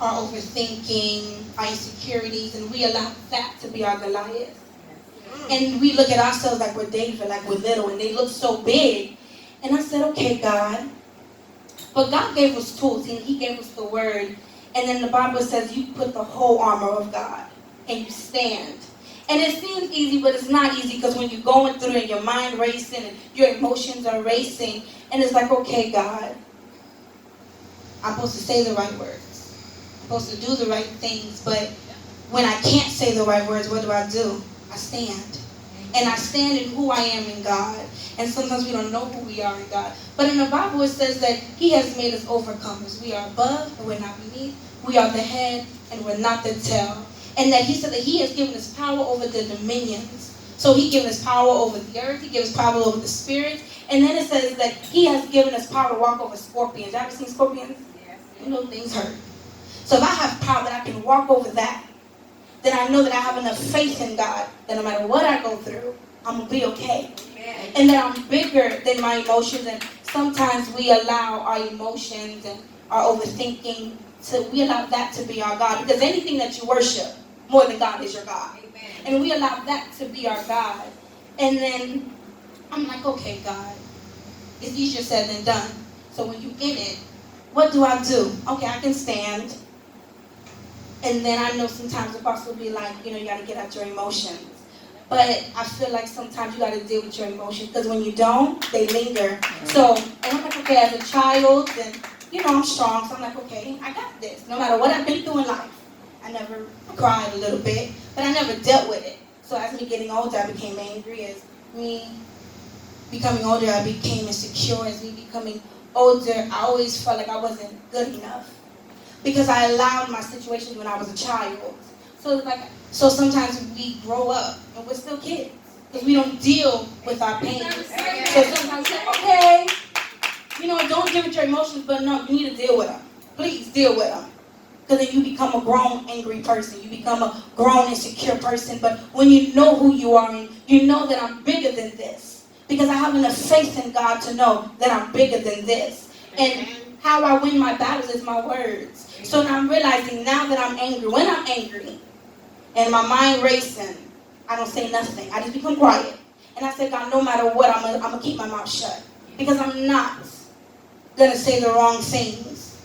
our overthinking, our insecurities, and we allow that to be our Goliath. And we look at ourselves like we're David, like we're little, and they look so big. And I said, okay, God. But God gave us tools, and He gave us the Word. And then the Bible says you put the whole armor of God, and you stand. And it seems easy, but it's not easy, because when you're going through it, your mind racing, and your emotions are racing, and it's like, okay, God, I'm supposed to say the right words. I'm supposed to do the right things, but when I can't say the right words, what do? I stand. And I stand in who I am in God. And sometimes we don't know who we are in God. But in the Bible it says that He has made us overcomers. We are above and we're not beneath. We are the head and we're not the tail. And that He said that He has given us power over the dominions. So He given us power over the earth. He gives us power over the spirits. And then it says that He has given us power to walk over scorpions. You ever seen scorpions? Yes. You know things hurt. So if I have power that I can walk over that, then I know that I have enough faith in God that no matter what I go through, I'm going to be okay. Amen. And that I'm bigger than my emotions. And sometimes we allow our emotions and our overthinking we allow that to be our God. Because anything that you worship more than God is your God. Amen. And we allow that to be our God. And then I'm like, okay, God, it's easier said than done. So when you in it, what do? Okay, I can stand. And then I know sometimes the pastor will be like, you got to get out your emotions. But I feel like sometimes you got to deal with your emotions, because when you don't, they linger. So, and I'm like, okay, as a child, then, I'm strong. So I'm like, okay, I got this. No matter what I've been through in life. I never cried a little bit, but I never dealt with it. So as me getting older, I became angry. As me becoming older, I became insecure. As me becoming older, I always felt like I wasn't good enough, because I allowed my situations when I was a child. So sometimes we grow up and we're still kids, because we don't deal with our pain. So sometimes we say, okay, don't deal with your emotions, but no, you need to deal with them. Please deal with them. Because then you become a grown, angry person. You become a grown, insecure person. But when you know who you are, and you know that I'm bigger than this, because I have enough faith in God to know that I'm bigger than this. And how I win my battles is my words. So now I'm realizing now that I'm angry, when I'm angry, and my mind racing, I don't say nothing. I just become quiet. And I say, God, no matter what, I'm going to keep my mouth shut. Because I'm not going to say the wrong things.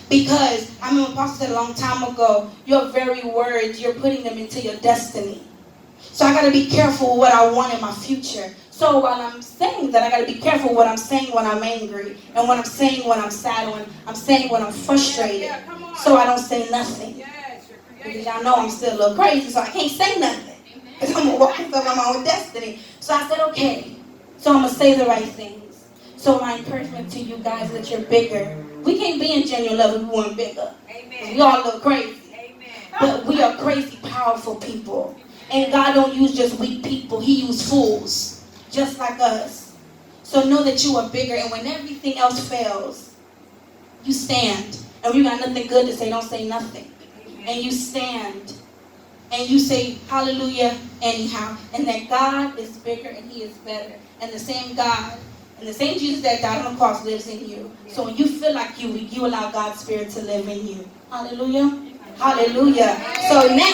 Because, I remember Pastor said a long time ago, your very words, you're putting them into your destiny. So I got to be careful what I want in my future. So while I'm saying that, I got to be careful what I'm saying when I'm angry, and what I'm saying when I'm sad, when I'm saying when I'm frustrated. So I don't say nothing. Because y'all know I'm still a little crazy, so I can't say nothing. Because I'm walking through my own destiny. So I said, okay. So I'm going to say the right things. So my encouragement to you guys is that you're bigger. We can't be in genuine love if we weren't bigger. Amen. We all look crazy. Amen. But we are crazy, powerful people. And God don't use just weak people. He uses fools, just like us. So know that you are bigger. And when everything else fails, you stand. And when you got nothing good to say, don't say nothing. And you stand, and you say hallelujah anyhow, and that God is bigger and He is better, and the same God and the same Jesus that died on the cross lives in you. So when you feel like you allow God's Spirit to live in you. Hallelujah. Hallelujah. So next